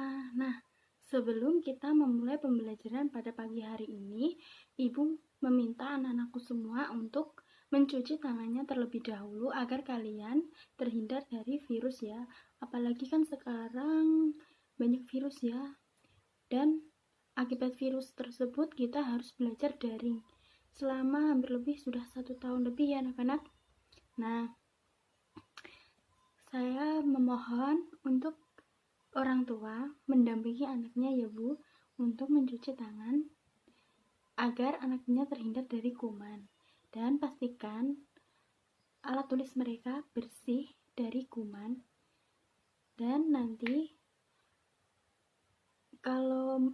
semua. Nah, sebelum kita memulai pembelajaran pada pagi hari ini, Ibu meminta anak-anakku semua untuk mencuci tangannya terlebih dahulu agar kalian terhindar dari virus ya. Apalagi kan sekarang banyak virus ya. Dan akibat virus tersebut kita harus belajar daring selama hampir lebih sudah 1 tahun lebih ya anak-anak. Nah, saya memohon untuk orang tua mendampingi anaknya ya Bu untuk mencuci tangan agar anaknya terhindar dari kuman, dan pastikan alat tulis mereka bersih dari kuman. Dan nanti kalau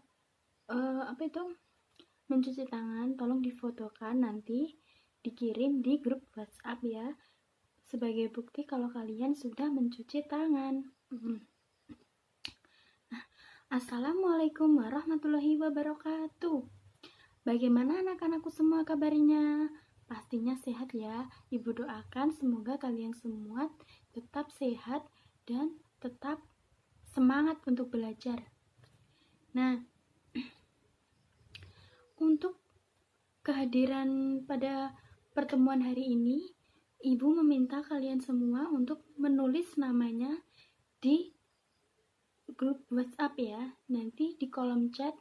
mencuci tangan tolong difotokan, nanti dikirim di grup WhatsApp ya, sebagai bukti kalau kalian sudah mencuci tangan. Assalamualaikum warahmatullahi wabarakatuh. Bagaimana anak-anakku semua kabarnya? Pastinya sehat ya. Ibu doakan semoga kalian semua tetap sehat dan tetap semangat untuk belajar. Nah, untuk kehadiran pada pertemuan hari ini, Ibu meminta kalian semua untuk menulis namanya di grup WhatsApp ya. Nanti di kolom chat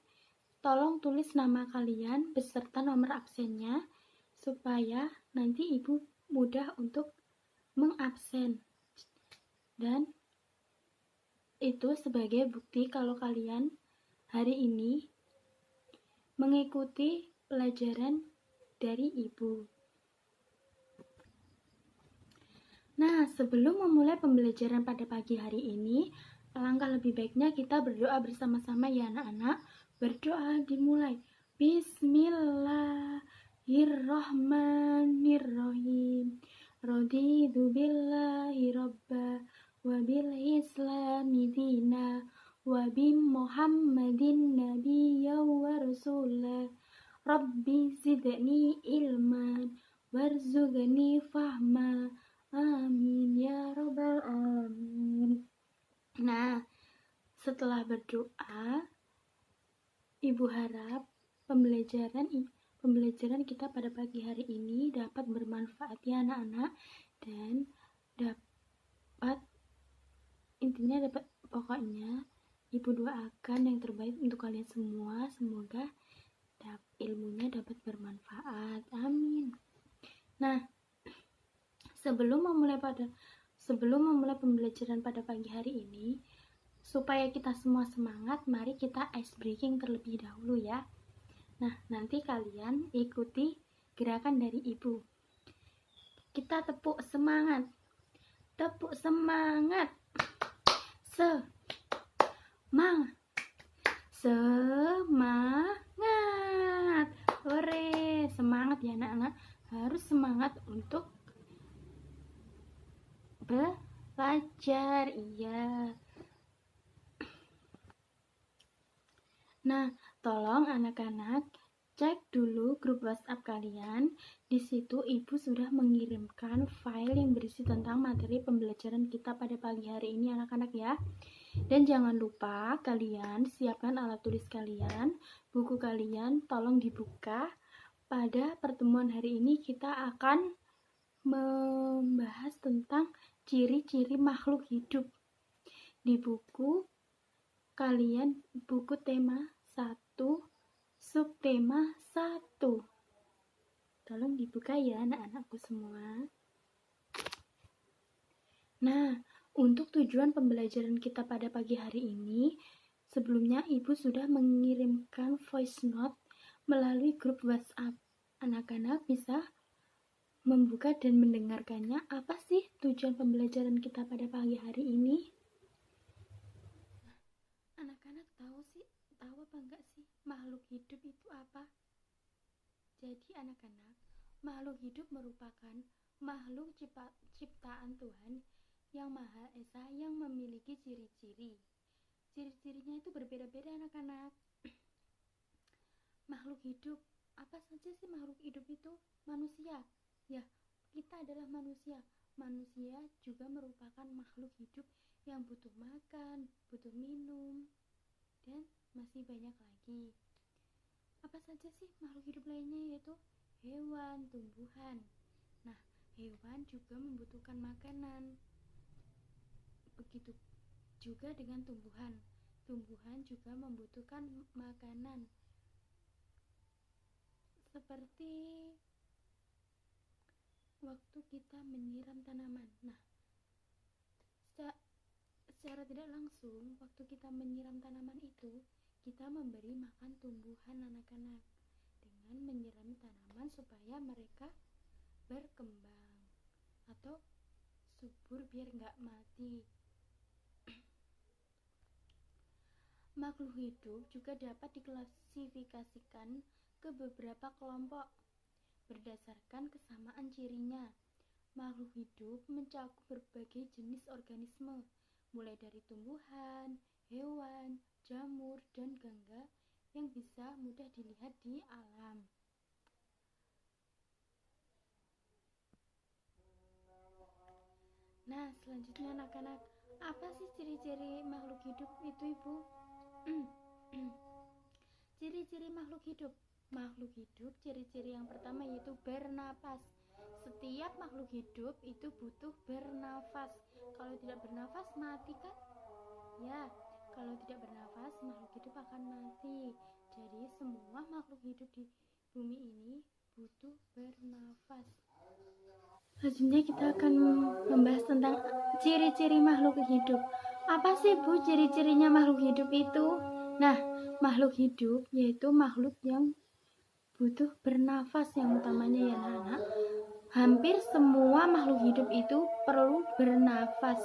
tolong tulis nama kalian beserta nomor absennya supaya nanti Ibu mudah untuk mengabsen. Dan itu sebagai bukti kalau kalian hari ini mengikuti pelajaran dari Ibu. Nah, sebelum memulai pembelajaran pada pagi hari ini, alangkah lebih baiknya kita berdoa bersama-sama ya anak-anak. Berdoa dimulai. Bismillahirrahmanirrahim. Raditu billahi rabba wa bil islami dina wa bi muhammadin nabiyya wa rasulah. Rabbi zidni ilman warzuqni fahma. Amin ya rabbal alamin. Nah, setelah berdoa, Ibu harap pembelajaran kita pada pagi hari ini dapat bermanfaat ya anak-anak, dan pokoknya Ibu doakan yang terbaik untuk kalian semua. Semoga ilmunya dapat bermanfaat. Amin. Nah, sebelum memulai pembelajaran pada pagi hari ini, supaya kita semua semangat, mari kita ice breaking terlebih dahulu ya. Nah, nanti kalian ikuti gerakan dari Ibu. Kita tepuk semangat. Tepuk semangat. Semangat. Hore, semangat ya anak-anak. Harus semangat untuk belajar, iya. Nah, tolong anak-anak cek dulu grup WhatsApp kalian. Di situ Ibu sudah mengirimkan file yang berisi tentang materi pembelajaran kita pada pagi hari ini anak-anak ya. Dan jangan lupa kalian siapkan alat tulis kalian, buku kalian tolong dibuka. Pada pertemuan hari ini kita akan membahas tentang ciri-ciri makhluk hidup. Di buku kalian, buku tema 1, subtema 1. Tolong dibuka ya anak-anakku semua. Nah, untuk tujuan pembelajaran kita pada pagi hari ini, sebelumnya Ibu sudah mengirimkan voice note melalui grup WhatsApp. Anak-anak bisa membuka dan mendengarkannya. Apa sih tujuan pembelajaran kita pada pagi hari ini? Anak-anak tahu apa enggak sih makhluk hidup itu apa? Jadi anak-anak, makhluk hidup merupakan makhluk ciptaan Tuhan yang Maha Esa yang memiliki ciri-ciri. Ciri-cirinya itu berbeda-beda anak-anak. Makhluk hidup, apa saja sih makhluk hidup itu? Manusia. Ya, kita adalah manusia. Manusia juga merupakan makhluk hidup yang butuh makan, butuh minum, masih banyak lagi. Apa saja sih makhluk hidup lainnya, yaitu hewan, tumbuhan. Nah, hewan juga membutuhkan makanan. Begitu juga dengan tumbuhan. Tumbuhan juga membutuhkan makanan. Seperti waktu kita menyiram tanaman. Nah, secara tidak langsung, waktu kita menyiram tanaman itu, kita memberi makan tumbuhan anak-anak dengan menyirami tanaman supaya mereka berkembang atau subur biar nggak mati. Makhluk hidup juga dapat diklasifikasikan ke beberapa kelompok berdasarkan kesamaan cirinya. Makhluk hidup mencakup berbagai jenis organisme, mulai dari tumbuhan, hewan, jamur, dan gangga yang bisa mudah dilihat di alam. Nah, selanjutnya anak-anak, apa sih ciri-ciri makhluk hidup itu, Ibu? Ciri-ciri makhluk hidup. Makhluk hidup, ciri-ciri yang pertama yaitu bernapas. Setiap makhluk hidup itu butuh bernafas. Kalau tidak bernafas mati kan? Ya, kalau tidak bernafas makhluk hidup akan mati. Jadi semua makhluk hidup di bumi ini butuh bernafas. Selanjutnya kita akan membahas tentang ciri-ciri makhluk hidup. Apa sih, Bu, ciri-cirinya makhluk hidup itu? Nah, makhluk hidup yaitu makhluk yang butuh bernafas yang utamanya, ya anak-anak. Hampir semua makhluk hidup itu perlu bernafas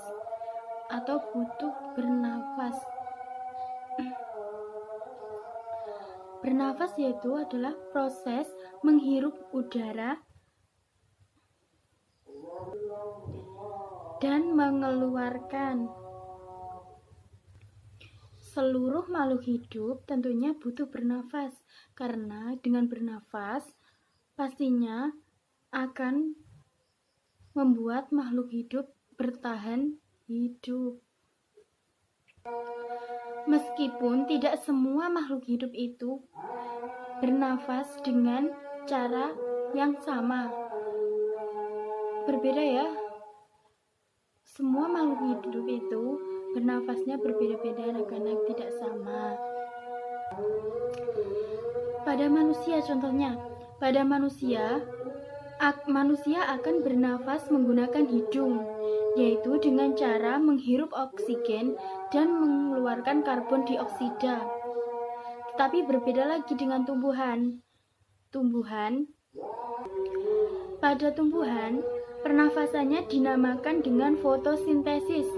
atau butuh bernafas. Bernafas yaitu adalah proses menghirup udara dan mengeluarkan. Seluruh makhluk hidup tentunya butuh bernafas, karena dengan bernafas pastinya akan membuat makhluk hidup bertahan hidup. Meskipun tidak semua makhluk hidup itu bernafas dengan cara yang sama, berbeda ya. Semua makhluk hidup itu bernafasnya berbeda-beda, anak-anak, tidak sama. Pada manusia contohnya, pada manusia akan bernafas menggunakan hidung, yaitu dengan cara menghirup oksigen dan mengeluarkan karbon dioksida. Tetapi berbeda lagi dengan tumbuhan. Pada tumbuhan, pernafasannya dinamakan dengan fotosintesis.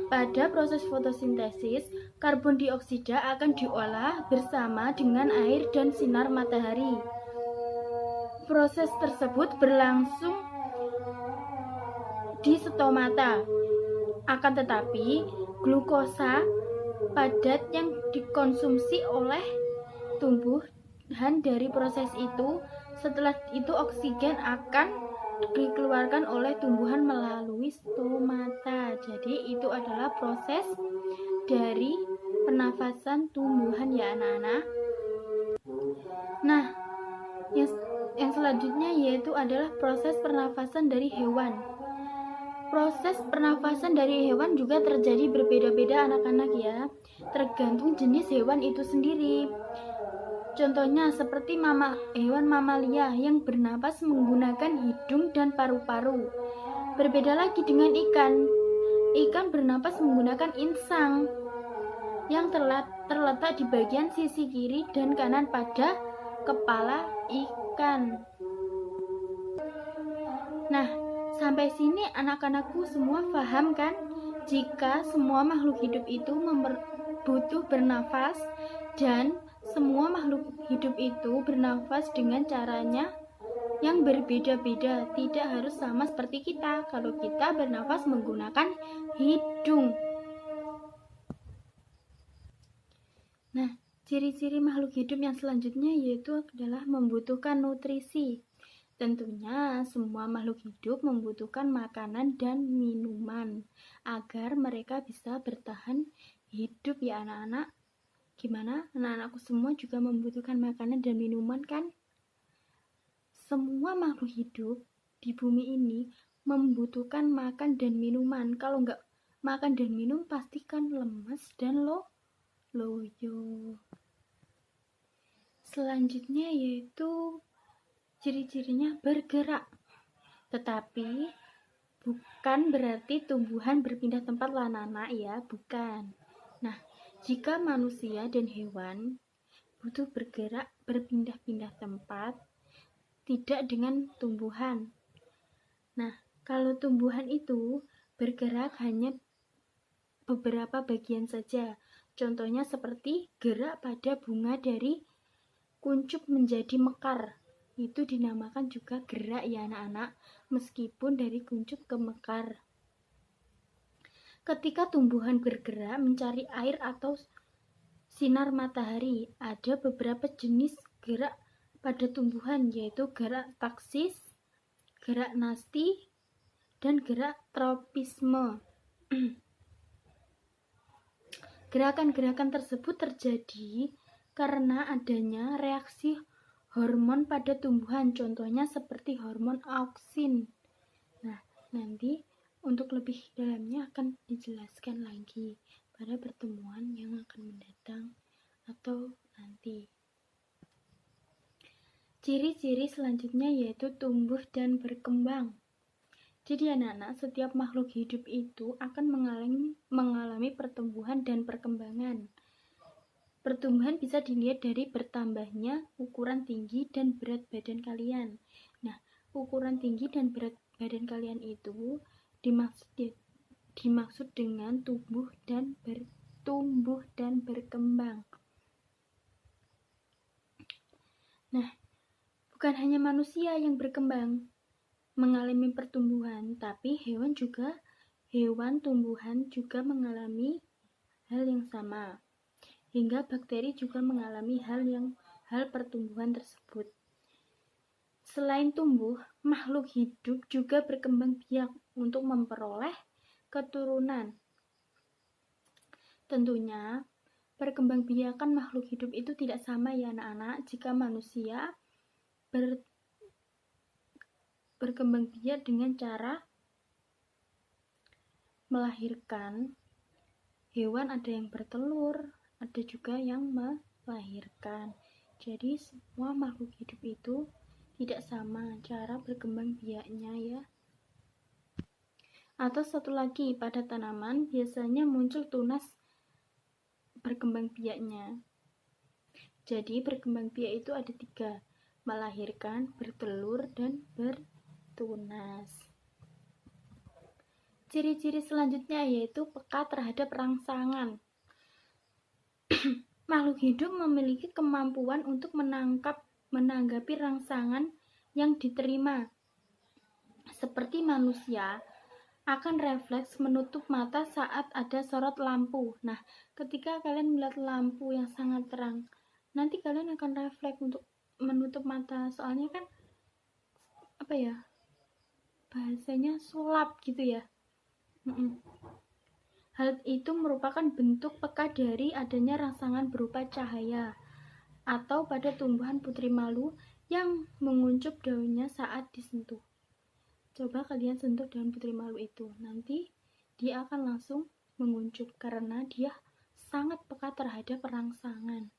Pada proses fotosintesis, karbon dioksida akan diolah bersama dengan air dan sinar matahari. Proses tersebut berlangsung di stomata. Akan tetapi, glukosa padat yang dikonsumsi oleh tumbuhan dari proses itu, setelah itu oksigen akan dikeluarkan oleh tumbuhan melalui stomata. Jadi itu adalah proses dari pernafasan tumbuhan, ya anak-anak. Nah, yang selanjutnya yaitu adalah proses pernafasan dari hewan. Proses pernafasan dari hewan juga terjadi berbeda-beda, anak-anak, ya, tergantung jenis hewan itu sendiri. Contohnya seperti hewan mamalia yang bernapas menggunakan hidung dan paru-paru. Berbeda lagi dengan ikan. Ikan bernapas menggunakan insang yang terletak di bagian sisi kiri dan kanan pada kepala ikan. Nah, sampai sini anak-anakku semua paham kan? Jika semua makhluk hidup itu butuh bernafas, dan semua makhluk hidup itu bernafas dengan caranya yang berbeda-beda, tidak harus sama seperti kita. Kalau kita bernafas menggunakan hidung. Nah, ciri-ciri makhluk hidup yang selanjutnya yaitu adalah membutuhkan nutrisi. Tentunya semua makhluk hidup membutuhkan makanan dan minuman agar mereka bisa bertahan hidup, ya anak-anak. Gimana? Anak-anakku semua juga membutuhkan makanan dan minuman kan? Semua makhluk hidup di bumi ini membutuhkan makan dan minuman. Kalau nggak makan dan minum pastikan lemas dan loyo. Selanjutnya yaitu ciri-cirinya bergerak. Tetapi bukan berarti tumbuhan berpindah tempat lah anak-anak ya, bukan. Nah, jika manusia dan hewan butuh bergerak berpindah-pindah tempat, tidak dengan tumbuhan. Nah, kalau tumbuhan itu bergerak hanya beberapa bagian saja. Contohnya seperti gerak pada bunga dari kuncup menjadi mekar. Itu dinamakan juga gerak ya anak-anak, meskipun dari kuncup ke mekar. Ketika tumbuhan bergerak mencari air atau sinar matahari, ada beberapa jenis gerak pada tumbuhan, yaitu gerak taksis, gerak nasti, dan gerak tropisme. Gerakan-gerakan tersebut terjadi karena adanya reaksi hormon pada tumbuhan, contohnya seperti hormon auksin. Nah, nanti untuk lebih dalamnya akan dijelaskan lagi pada pertemuan yang akan mendatang atau nanti. Ciri-ciri selanjutnya yaitu tumbuh dan berkembang. Jadi anak-anak, setiap makhluk hidup itu akan mengalami pertumbuhan dan perkembangan. Pertumbuhan bisa dilihat dari bertambahnya ukuran tinggi dan berat badan kalian. Nah, ukuran tinggi dan berat badan kalian itu dimaksud dengan tumbuh dan berkembang. Nah, bukan hanya manusia yang berkembang mengalami pertumbuhan, tapi hewan tumbuhan juga mengalami hal yang sama. Hingga bakteri juga mengalami hal pertumbuhan tersebut. Selain tumbuh, makhluk hidup juga berkembang biak untuk memperoleh keturunan. Tentunya, perkembangbiakan makhluk hidup itu tidak sama ya anak-anak. Jika manusia berkembang biak dengan cara melahirkan, hewan ada yang bertelur, ada juga yang melahirkan. Jadi semua makhluk hidup itu tidak sama cara berkembang biaknya ya. Atau satu lagi, pada tanaman biasanya muncul tunas berkembang biaknya. Jadi berkembang biak itu ada 3, melahirkan, bertelur, dan bertunas. Ciri-ciri selanjutnya yaitu peka terhadap rangsangan. Makhluk hidup memiliki kemampuan untuk menanggapi rangsangan yang diterima. Seperti manusia akan refleks menutup mata saat ada sorot lampu. Nah, ketika kalian melihat lampu yang sangat terang, nanti kalian akan refleks untuk menutup mata. Soalnya kan bahasanya sulap gitu ya. Hal itu merupakan bentuk peka dari adanya rangsangan berupa cahaya atau pada tumbuhan putri malu yang menguncup daunnya saat disentuh. Coba kalian sentuh daun putri malu itu, nanti dia akan langsung menguncup karena dia sangat peka terhadap rangsangan.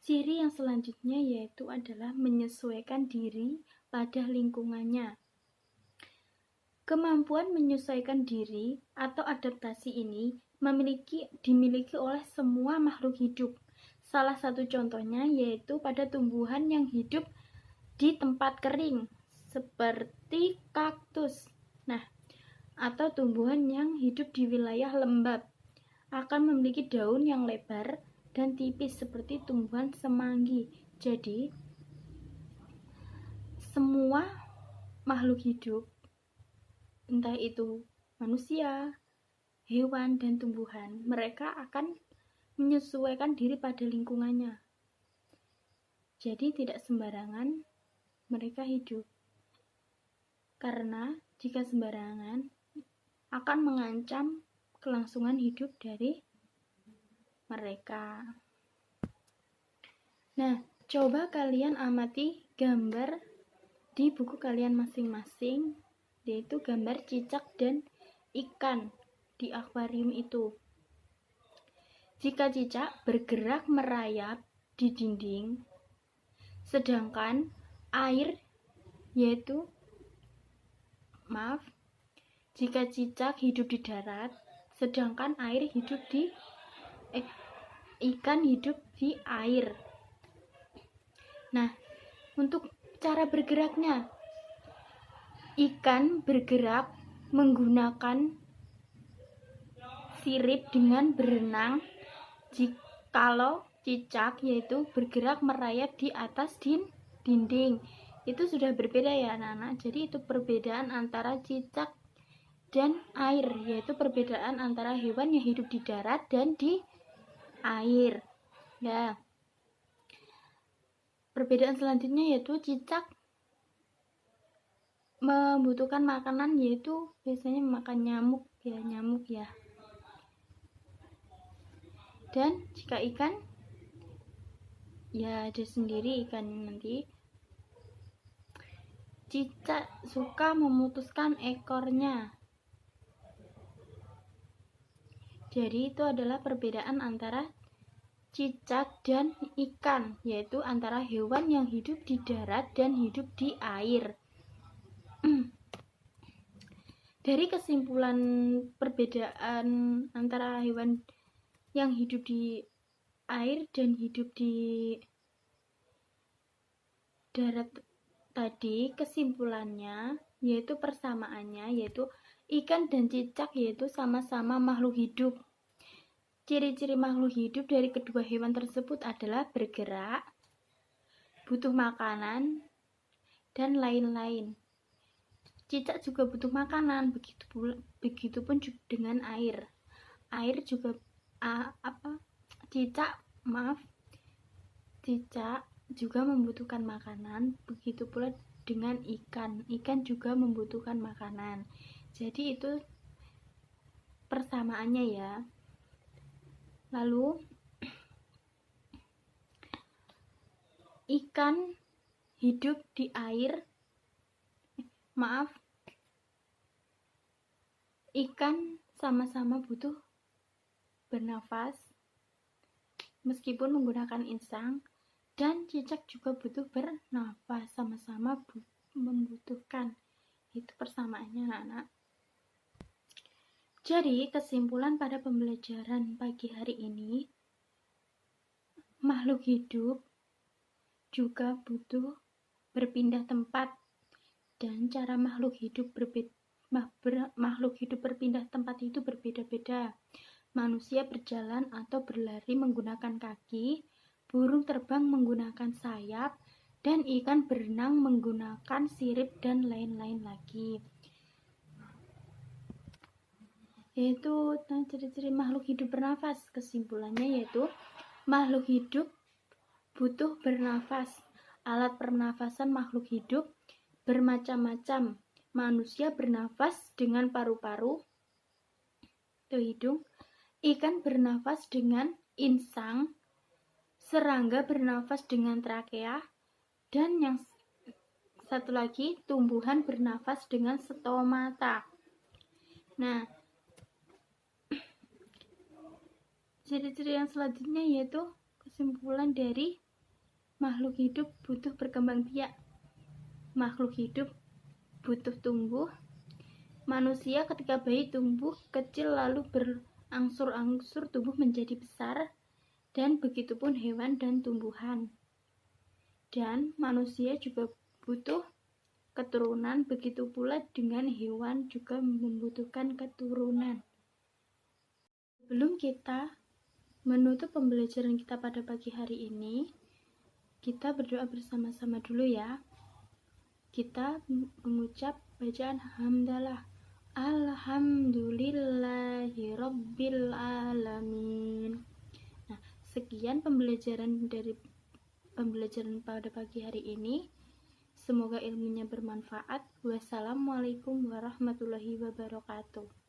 Ciri yang selanjutnya yaitu adalah menyesuaikan diri pada lingkungannya. Kemampuan menyesuaikan diri atau adaptasi ini dimiliki oleh semua makhluk hidup. Salah satu contohnya yaitu pada tumbuhan yang hidup di tempat kering, seperti kaktus. Nah, atau tumbuhan yang hidup di wilayah lembab akan memiliki daun yang lebar dan tipis seperti tumbuhan semanggi. Jadi, semua makhluk hidup, entah itu manusia, hewan, dan tumbuhan, mereka akan menyesuaikan diri pada lingkungannya. Jadi, tidak sembarangan mereka hidup. Karena jika sembarangan akan mengancam kelangsungan hidup dari mereka. Nah, coba kalian amati gambar di buku kalian masing-masing, yaitu gambar cicak dan ikan di akuarium itu. Jika cicak bergerak merayap di dinding, sedangkan air jika cicak hidup di darat, sedangkan ikan hidup di air. Nah, untuk cara bergeraknya, ikan bergerak menggunakan sirip dengan berenang, jikalau cicak bergerak merayap di atas dinding. Itu sudah berbeda ya anak-anak. Jadi itu perbedaan antara cicak dan air, yaitu perbedaan antara hewan yang hidup di darat dan di air. Ya. Perbedaan selanjutnya yaitu cicak membutuhkan makanan, yaitu biasanya makan nyamuk ya. Dan jika ikan, ya ada sendiri ikan nanti. Cicak suka memutuskan ekornya. Jadi itu adalah perbedaan antara cicak dan ikan, yaitu antara hewan yang hidup di darat dan hidup di air. Dari kesimpulan perbedaan antara hewan yang hidup di air dan hidup di darat tadi, kesimpulannya yaitu persamaannya yaitu ikan dan cicak yaitu sama-sama makhluk hidup. Ciri-ciri makhluk hidup dari kedua hewan tersebut adalah bergerak, butuh makanan, dan lain-lain. Cicak juga butuh makanan, begitupun dengan air. Cicak juga membutuhkan makanan, begitu pula dengan ikan. Ikan juga membutuhkan makanan. Jadi itu persamaannya ya. Lalu ikan hidup di air. Ikan sama-sama butuh bernafas meskipun menggunakan insang, dan cicak juga butuh bernafas, sama-sama membutuhkan. Itu persamaannya anak-anak. Jadi kesimpulan pada pembelajaran pagi hari ini, makhluk hidup juga butuh berpindah tempat, dan cara makhluk hidup berpindah tempat itu berbeda-beda. Manusia berjalan atau berlari menggunakan kaki, burung terbang menggunakan sayap, dan ikan berenang menggunakan sirip, dan lain-lain lagi. Yaitu ciri-ciri makhluk hidup bernafas. Kesimpulannya yaitu makhluk hidup butuh bernafas. Alat pernafasan makhluk hidup bermacam-macam. Manusia bernafas dengan paru-paru atau hidung, ikan bernafas dengan insang, serangga bernafas dengan trakea, dan yang satu lagi tumbuhan bernafas dengan stomata. Nah, ciri-ciri yang selanjutnya yaitu kesimpulan dari makhluk hidup butuh berkembang biak. Makhluk hidup butuh tumbuh. Manusia ketika bayi tumbuh kecil lalu berangsur-angsur tumbuh menjadi besar, dan begitupun hewan dan tumbuhan. Dan manusia juga butuh keturunan, begitu pula dengan hewan juga membutuhkan keturunan. Sebelum kita menutup pembelajaran kita pada pagi hari ini, kita berdoa bersama-sama dulu ya. Kita mengucap bacaan hamdalah. Alhamdulillahirabbil alamin. Nah, sekian pembelajaran pada pagi hari ini. Semoga ilmunya bermanfaat. Wassalamualaikum warahmatullahi wabarakatuh.